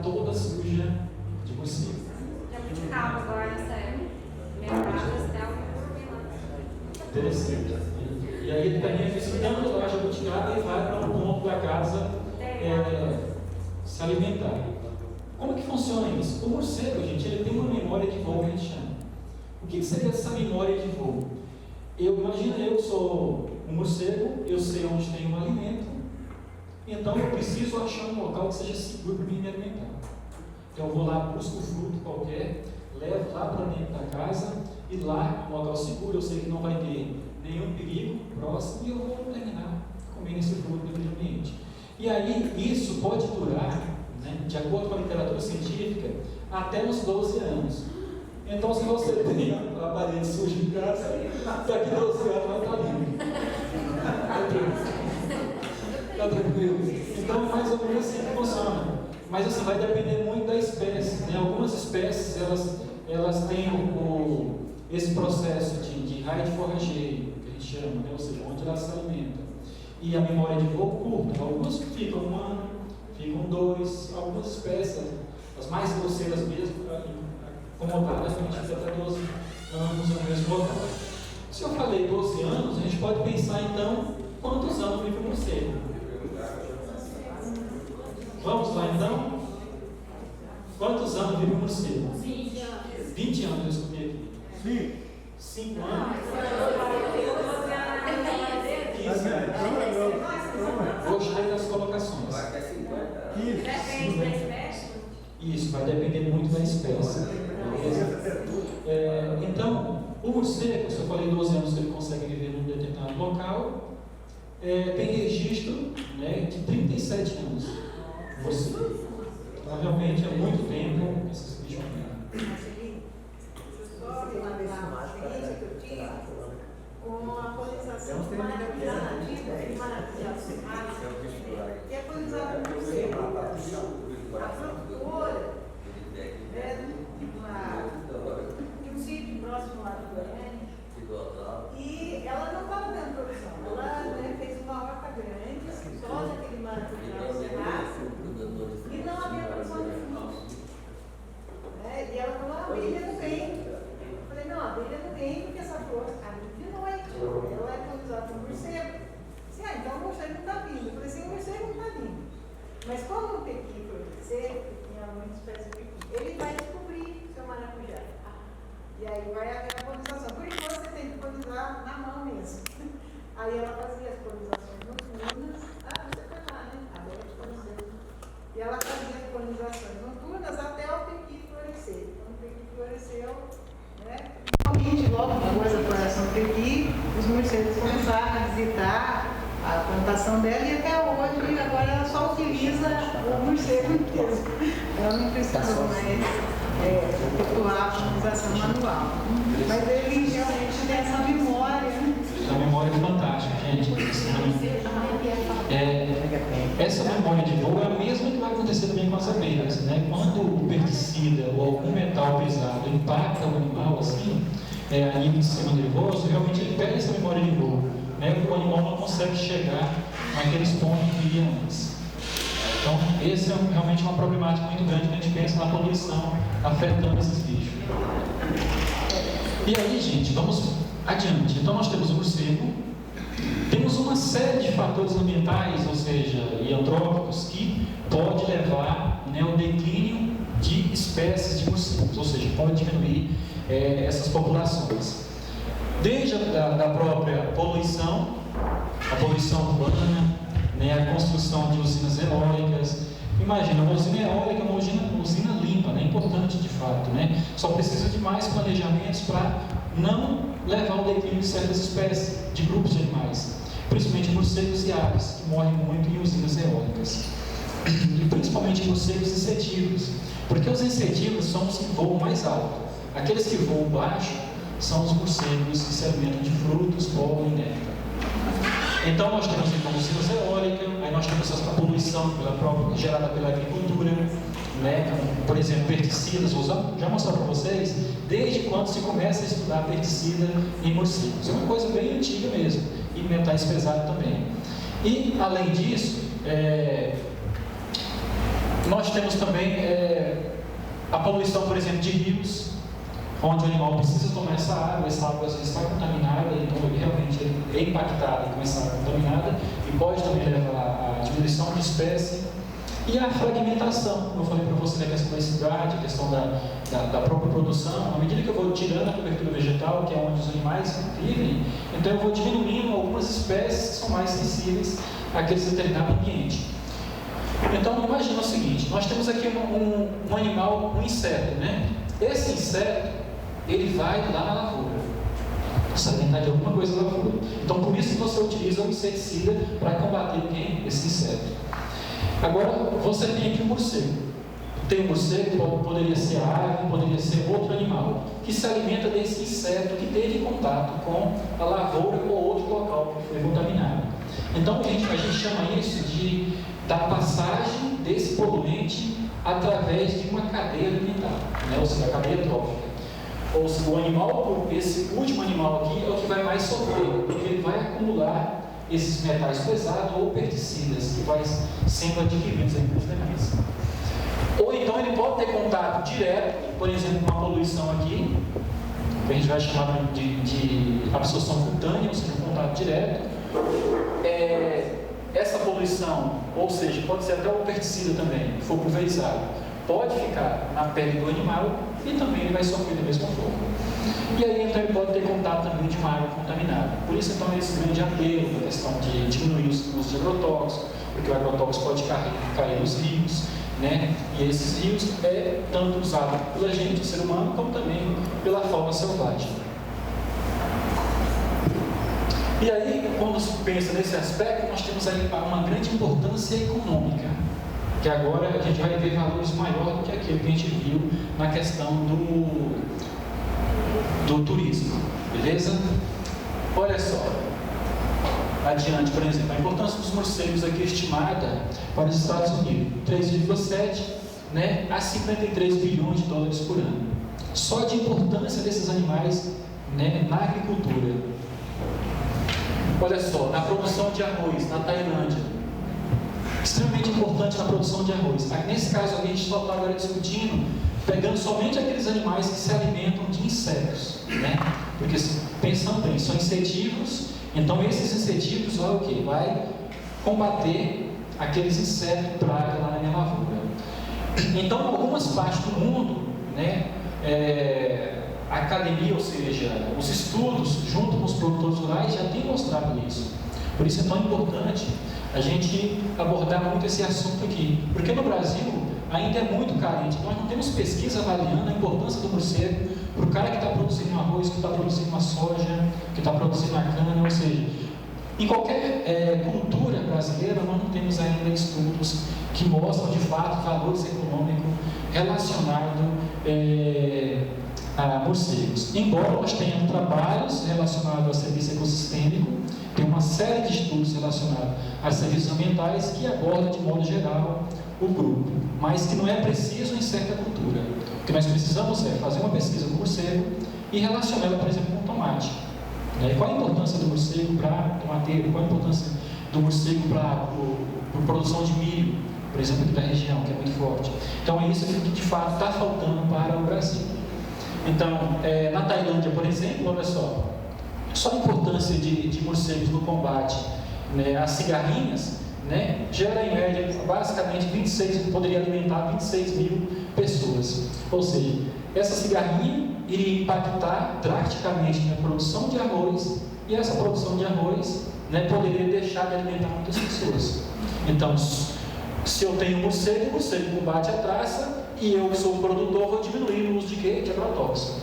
toda suja de morcego. Já muito calmo agora nessa época. Lembradas até o Interessante. E aí ele também visitando lá a jabuticaba e vai para um ponto da casa se alimentar. Como que funciona isso? O morcego, gente, ele tem uma memória de voo que a gente chama. O que seria essa memória de voo? Eu sou um morcego, eu sei onde tem um alimento, então eu preciso achar um local que seja seguro para mim me alimentar. Então eu vou lá, busco um fruto qualquer, levo lá para dentro da casa, e lá, um local seguro, eu sei que não vai ter nenhum perigo próximo, e eu vou terminar comendo esse fruto naquele ambiente. E aí, isso pode durar, né, de acordo com a literatura científica, até uns 12 anos. Então, se você tem a parede suja em casa, daqui 12 anos vai estar limpo. Está tranquilo? Então, é mais ou menos assim que funciona. Mas assim, vai depender muito da espécie, né? Algumas espécies, elas têm esse processo de raio de forrageio, que a gente chama, né? Ou seja, onde elas se alimentam. E a memória de voo curta. Algumas ficam 1 ano, ficam 2, algumas espécies, as mais grosseiras mesmo, acomodadas, a gente fica até 12 anos no mesmo local. Se eu falei 12 anos, a gente pode pensar então quantos anos vive o morcego. Vamos lá então? Quantos anos vive o morcego? 20 anos. 20 anos eu escutei aqui. Sim. 5 anos? 15 anos. Gostei das colocações. Depende da espécie. Isso, vai depender muito da espécie. Então, o morcego, se eu falei 12 anos que ele consegue viver num determinado local, tem registro, né, de 37 anos. Provavelmente é muito tempo esses bichos vivem. Com a polinização de maracujá nativa e maracujá sulfado, que é polinizada por morcego. A produtora de um sítio próximo lá de Goiânia, e ela não estava dando produção, ela fez uma horta grande, só daquele maracujá cerrado, e não havia produção de frutos. E ela falou: a abelha não vem. Eu falei: não, a abelha não vem porque essa flor abre de noite, ela é polinizada por morcego. Então o morcego não está vindo. Eu falei assim: o morcego não está vindo. Mas quando o pequi florescer, porque tinha muita espécie de pequi, ele vai descobrir o seu maracujá. E aí vai haver a polinização. Por enquanto você tem que polinizar na mão mesmo. Aí ela fazia as polinizações noturnas. Você foi lá, né? A Beth conheceu. E ela fazia as polinizações noturnas até o pequi florescer. Quando o pequi floresceu, logo depois da floração do pequi, os morcegos começaram a visitar a plantação dela, e até hoje agora ela só utiliza o morcego inteiro. Ela não precisa mais efetuar a polinização manual. Mas ele realmente tem essa memória. É uma memória fantástica, gente. Essa memória de voo é a mesma que vai acontecer também com as abelhas, né? Quando o pesticida ou algum metal pesado impacta o animal assim, a nível de sistema nervoso, realmente ele perde essa memória de voo, né? O animal não consegue chegar naqueles pontos que ia antes. Então, essa é realmente uma problemática muito grande que a gente pensa na poluição afetando esses bichos. E aí, gente, vamos adiante. Então, nós temos o morcego, temos uma série de fatores ambientais, ou seja, e antrópicos, que pode levar, né, ao declínio de espécies de morcegos, ou seja, pode diminuir essas populações. Desde a própria poluição, a poluição urbana, né, a construção de usinas eólicas. Imagina, uma usina eólica é uma usina limpa, né, importante de fato, né? Só precisa de mais planejamentos para não levar ao declínio de certas espécies, de grupos de animais, principalmente morcegos e aves, que morrem muito em usinas eólicas, e principalmente morcegos insetívoros, porque os insetívoros são os que voam mais alto. Aqueles que voam baixo são os morcegos que se alimentam de frutos, pólen e néctar. Então nós temos então usinas eólicas, aí nós temos essa poluição gerada pela agricultura, né? Por exemplo, pesticidas. Vou já mostrar para vocês desde quando se começa a estudar pesticida em morcegos. É uma coisa bem antiga mesmo, e metais pesados também. E além disso, Nós temos também a poluição, por exemplo, de rios, onde o animal precisa tomar essa água às vezes está contaminada, então ele realmente é impactado com essa água contaminada e pode também levar à diminuição de espécie. E a fragmentação, como eu falei para você, da questão da cidade, a questão da própria produção. À medida que eu vou tirando a cobertura vegetal, que é onde os animais vivem, então eu vou diminuindo algumas espécies que são mais sensíveis àquele determinado ambiente. Então, imagina o seguinte, nós temos aqui um animal, um inseto, né? Esse inseto, ele vai lá na lavoura, se alimentar de alguma coisa na lavoura. Então, por isso que você utiliza um inseticida para combater esse inseto. Agora, você tem aqui um morcego. Tem um morcego, poderia ser ave, poderia ser outro animal, que se alimenta desse inseto que teve contato com a lavoura ou outro local que foi contaminado. Então, a gente chama isso da passagem desse poluente através de uma cadeia alimentar, né? Ou seja, a cadeia trófica. Ou seja, o animal, esse último animal aqui, é o que vai mais sofrer, porque ele vai acumular esses metais pesados ou pesticidas que vai sendo adquiridos aí pelos demais. Ou então ele pode ter contato direto, por exemplo, com uma poluição aqui, que a gente vai chamar de absorção cutânea, ou seja, um contato direto. Essa poluição, ou seja, pode ser até o pesticida também, que for pulverizado, pode ficar na pele do animal e também ele vai sofrer da mesma forma. E aí, então, ele pode ter contato também de uma água contaminada. Por isso, então, esse grande apelo da questão de diminuir os usos de agrotóxicos, porque o agrotóxico pode cair nos rios, né? E esses rios é tanto usado pela gente, o ser humano, como também pela fauna selvagem. E aí, quando se pensa nesse aspecto, nós temos aí uma grande importância econômica, que agora a gente vai ver valores maiores do que aquilo que a gente viu na questão do turismo, beleza? Olha só, adiante, por exemplo, a importância dos morcegos aqui estimada para os Estados Unidos, 3,7, né, a 53 bilhões de dólares por ano. Só de importância desses animais, né, na agricultura. Olha só, na produção de arroz, na Tailândia, extremamente importante na produção de arroz. Nesse caso aqui, a gente só está agora discutindo, pegando somente aqueles animais que se alimentam de insetos, né? Porque, pensando bem, são insetívoros, então esses insetívoros vai o quê? Vai combater aqueles insetos que praga lá na minha lavoura. Então, em algumas partes do mundo, né, a academia, ou seja, os estudos junto com os produtores rurais já têm mostrado isso. Por isso é tão importante a gente abordar muito esse assunto aqui, porque no Brasil ainda é muito carente. Nós não temos pesquisa avaliando a importância do morcego para o cara que está produzindo um arroz, que está produzindo uma soja, que está produzindo uma cana, ou seja, em qualquer cultura brasileira nós não temos ainda estudos que mostram de fato valores econômicos relacionados a morcegos. Embora nós tenhamos trabalhos relacionados ao serviço ecossistêmico, tem uma série de estudos relacionados a serviços ambientais que abordam de modo geral o grupo, mas que não é preciso em certa cultura. O que nós precisamos é fazer uma pesquisa com o morcego e relacionar ela, por exemplo, com o tomate. Qual a importância do morcego para tomateiro? Qual a importância do morcego para a produção de milho, por exemplo, aqui da região, que é muito forte? Então é isso que de fato está faltando para o Brasil. Então, na Tailândia, por exemplo, olha só a importância de morcegos no combate, né, às cigarrinhas, né, gera em média, basicamente, poderia alimentar 26 mil pessoas. Ou seja, essa cigarrinha iria impactar drasticamente na produção de arroz, e essa produção de arroz, né, poderia deixar de alimentar muitas pessoas. Então, se eu tenho morcego, o morcego combate a traça, e eu que sou o produtor vou diminuir o uso de quê? De agrotóxico.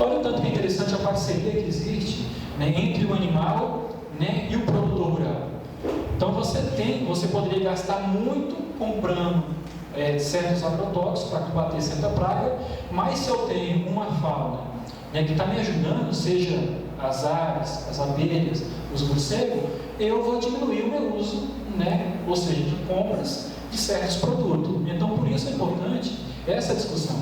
Olha o tanto que é interessante a parceria que existe, né, entre o animal, né, e o produtor rural. Então você poderia gastar muito comprando certos agrotóxicos para combater certa praga, mas se eu tenho uma fauna, né, que está me ajudando, seja as aves, as abelhas, os morcegos, eu vou diminuir o meu uso, né, ou seja, de compras de certos produtos. Então, por isso é importante essa discussão.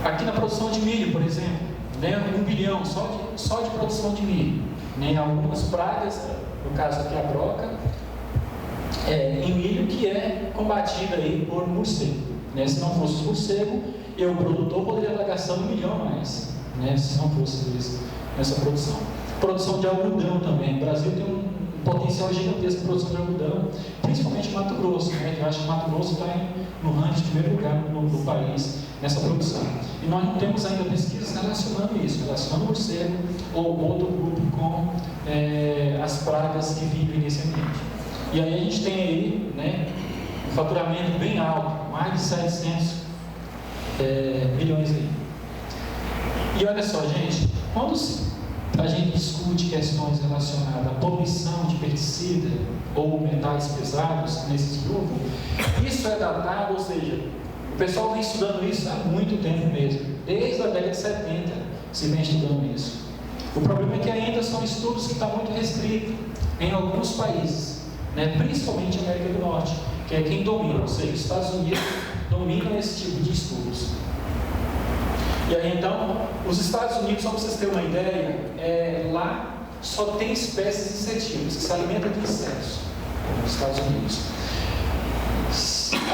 Aqui na produção de milho, por exemplo, né, 1 bilhão só de produção de milho, né, algumas pragas, no caso aqui a broca, em milho, que é combatida aí por morcego. Né? Se não fosse os morcegos, o produtor poderia estar gastando 1 milhão a mais, né? Se não fosse eles nessa produção. Produção de algodão também. O Brasil tem um potencial gigantesco de produção de algodão, principalmente Mato Grosso. Né? Eu acho que Mato Grosso está no ranking de primeiro lugar no país nessa produção. E nós não temos ainda pesquisas relacionando isso, relacionando o morcego ou outro grupo com as pragas que vivem nesse ambiente. E aí a gente tem aí, né, um faturamento bem alto, mais de 700 milhões aí. E olha só, gente, quando a gente discute questões relacionadas à poluição de pesticida ou metais pesados nesses grupos, isso é datado, ou seja, o pessoal vem estudando isso há muito tempo mesmo, desde a década de 70 se vem estudando isso. O problema é que ainda são estudos que estão muito restritos em alguns países, né, principalmente a América do Norte, que é quem domina, ou seja, os Estados Unidos dominam esse tipo de estudos. E aí então, os Estados Unidos, só para vocês terem uma ideia, lá só tem espécies insetívoras que se alimentam de insetos nos Estados Unidos.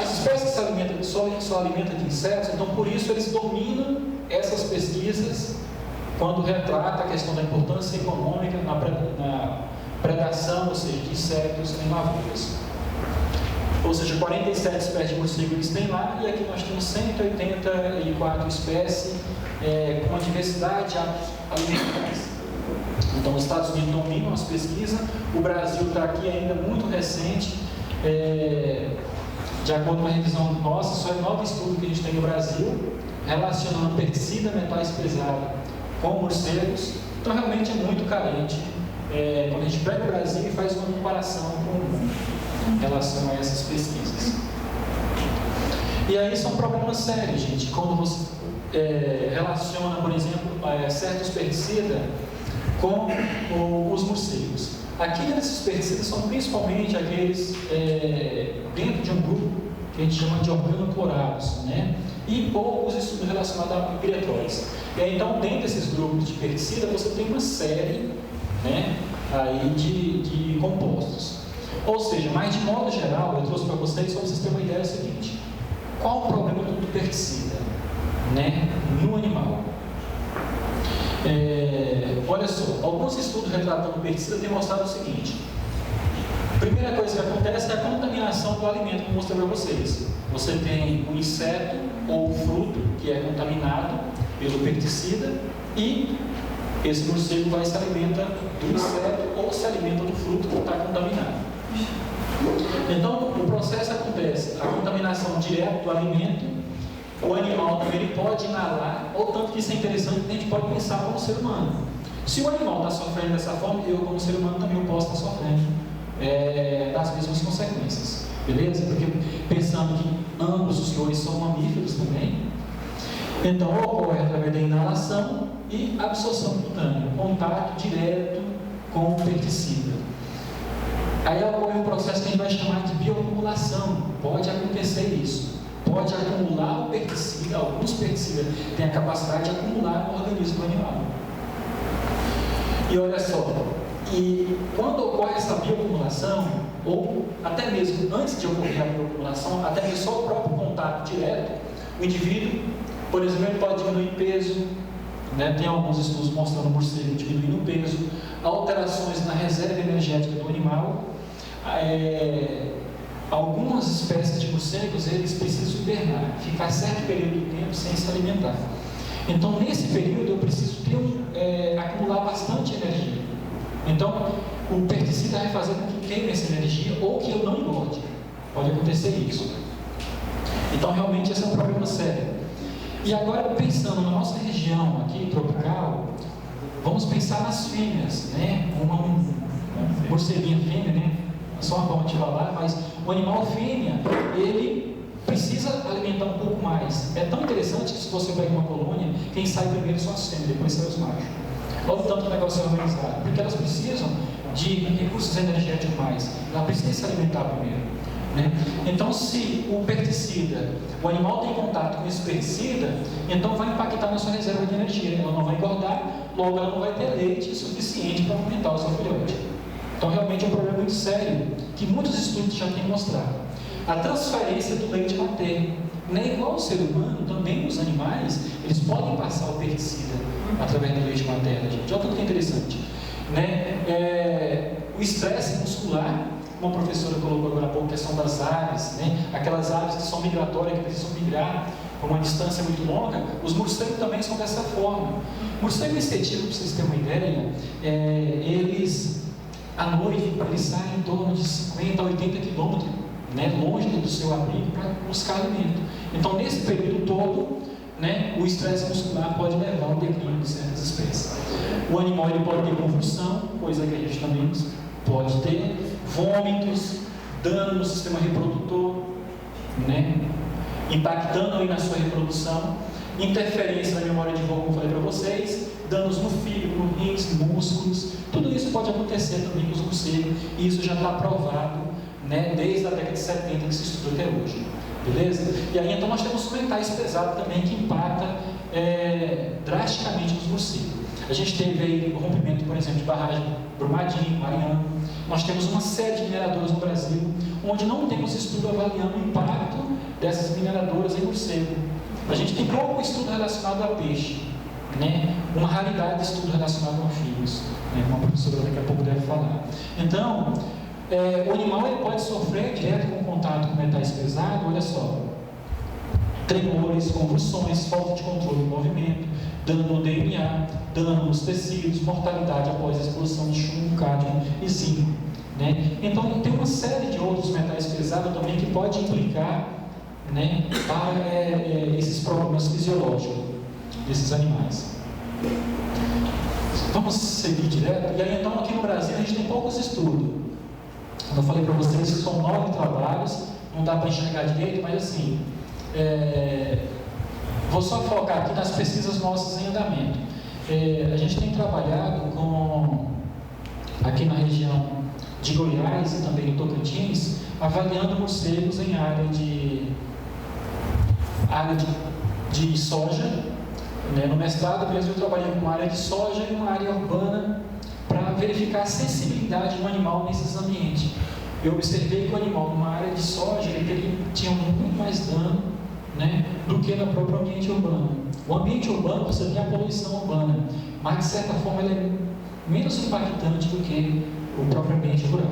As espécies que se alimentam, só alimentam de insetos, então por isso eles dominam essas pesquisas quando retrata a questão da importância econômica na predação, ou seja, de insetos em lavouras. Ou seja, 47 espécies de morcego eles têm lá, e aqui nós temos 184 espécies com uma diversidade de hábitos alimentares. Então, os Estados Unidos dominam as pesquisas, o Brasil está aqui ainda muito recente, de acordo com a revisão nossa, só é 9 estudos que a gente tem no Brasil, relacionando pesticida, metais pesados com morcegos, então realmente é muito carente. Quando a gente pega o Brasil e faz uma comparação com o mundo em relação a essas pesquisas. E aí são problemas sérios, gente, quando você relaciona, por exemplo, certos pesticidas com os morcegos. Aqueles pesticidas são principalmente aqueles dentro de um grupo que a gente chama de organoclorados, né? E poucos estudos relacionados a piretroides. E aí, então, dentro desses grupos de pesticidas, você tem uma série, né, aí de compostos. Ou seja, mas de modo geral, eu trouxe para vocês, só para vocês terem uma ideia, é o seguinte: qual o problema do pesticida, né, no animal? Olha só, alguns estudos retratando o pesticida têm mostrado o seguinte: a primeira coisa que acontece é a contaminação do alimento, como eu mostrei para vocês. Você tem um inseto ou um fruto que é contaminado pelo pesticida e esse morcego vai se alimenta do inseto ou se alimenta do fruto que está contaminado. Então, o processo acontece, a contaminação direta do alimento, o animal também ele pode inalar, ou tanto que isso é interessante, a gente pode pensar como ser humano. Se o animal está sofrendo dessa forma, eu como ser humano também posso estar sofrendo das mesmas consequências, beleza? Porque pensando que ambos os dois são mamíferos também, então ocorre através da inalação e absorção cutânea, contato direto com o pesticida. Aí ocorre um processo que a gente vai chamar de bioacumulação. Pode acontecer isso. Pode acumular o pesticida, alguns pesticidas têm a capacidade de acumular no organismo do animal. E olha só, e quando ocorre essa bioacumulação, ou até mesmo antes de ocorrer a bioacumulação, até mesmo só o próprio contato direto, o indivíduo, por exemplo, ele pode diminuir peso, né? Tem alguns estudos mostrando o morcego diminuindo o peso, alterações na reserva energética do animal. Algumas espécies de morcegos, eles precisam hibernar, ficar certo período de tempo sem se alimentar. Então, nesse período, eu preciso acumular bastante energia. Então, o pesticida vai fazer com que queime essa energia ou que eu não engorde. Pode acontecer isso. Então, realmente, esse é um problema sério. E agora, pensando na nossa região aqui, tropical, vamos pensar nas fêmeas, né? Uma morceguinha fêmea, né? Só uma forma de falar, mas o animal fêmea, ele precisa alimentar um pouco mais. É tão interessante que se você pega uma colônia, quem sai primeiro são as fêmeas, depois são os machos. Olha o tanto que o negócio é organizado, porque elas precisam de recursos energéticos mais, ela precisa se alimentar primeiro, né? Então, se o pesticida, o animal tem contato com esse pesticida, então vai impactar na sua reserva de energia, ela não vai engordar, logo ela não vai ter leite suficiente para aumentar o seu filhote. Então, realmente é um problema muito sério, que muitos estudos já têm mostrado. A transferência do leite materno. Igual ao ser humano, também os animais, eles podem passar o pesticida através do leite materno, gente. Olha tudo que é interessante. O estresse muscular, uma professora colocou agora há pouco, a questão das aves, aquelas aves que são migratórias, que precisam migrar por uma distância muito longa, os morcegos também são dessa forma. Morcego estetivo, para vocês terem uma ideia, eles, à noite, eles saem em torno de 50 a 80 quilômetros, longe do seu abrigo, para buscar alimento. Então, nesse período todo, o estresse muscular pode levar ao declínio de certas espécies. O animal ele pode ter convulsão, coisa que a gente também pode ter, vômitos, dano no sistema reprodutor, impactando aí na sua reprodução, interferência na memória de voo, como eu falei para vocês, danos no fígado, no rins, músculos, tudo isso pode acontecer também com os morcegos, e isso já está provado, desde a década de 70 que se estuda até hoje. Beleza? E aí então nós temos metais pesados também que impactam drasticamente nos morcegos. A gente teve aí o rompimento, por exemplo, de barragem Brumadinho, Mariana. Nós temos uma série de mineradoras no Brasil, onde não temos estudo avaliando o impacto dessas mineradoras em morcego. A gente tem pouco estudo relacionado a peixe, uma raridade de estudo relacionado a anfíbios, uma professora daqui a pouco deve falar. Então, o animal ele pode sofrer direto com contato com metais pesados, olha só, tremores, convulsões, falta de controle do movimento, dano no DNA, dano nos tecidos, mortalidade após a exposição de chumbo, cádmio e zinco. Então, tem uma série de outros metais pesados também que pode implicar para esses problemas fisiológicos desses animais. Vamos seguir direto. E aí, então, aqui no Brasil, a gente tem poucos estudos. Eu falei para vocês que são 9 trabalhos, não dá para enxergar direito, mas assim, vou só focar aqui nas pesquisas nossas em andamento. A gente tem trabalhado aqui na região de Goiás e também no Tocantins, avaliando morcegos em área de soja. No mestrado mesmo eu trabalhei com uma área de soja e uma área urbana, para verificar a sensibilidade do animal nesses ambientes. Eu observei que o animal, numa área de soja, ele tinha muito mais dano do que no próprio ambiente urbano. O ambiente urbano, você tem a poluição urbana, mas de certa forma ele é menos impactante do que o próprio ambiente rural.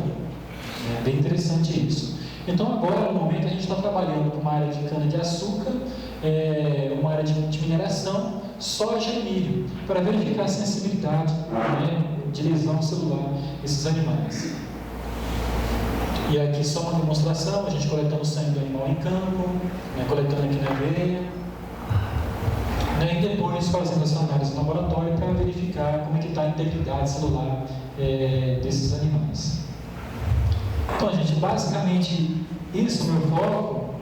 É bem interessante isso. Então agora, no momento, a gente está trabalhando com uma área de cana-de-açúcar, uma área de mineração, soja e milho, para verificar a sensibilidade de lesão celular desses animais. E aqui só uma demonstração, a gente coletando o sangue do animal em campo, coletando aqui na veia, e depois fazendo essa análise no laboratório para verificar como é que está a integridade celular desses animais. Então, gente, basicamente isso é o meu foco,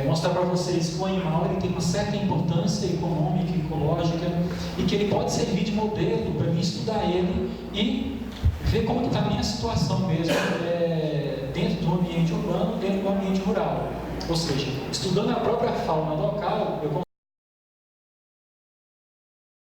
mostrar para vocês que o animal ele tem uma certa importância econômica, ecológica, e que ele pode servir de modelo para mim estudar ele e ver como está a minha situação mesmo dentro do ambiente urbano, dentro do ambiente rural. Ou seja, estudando a própria fauna local, eu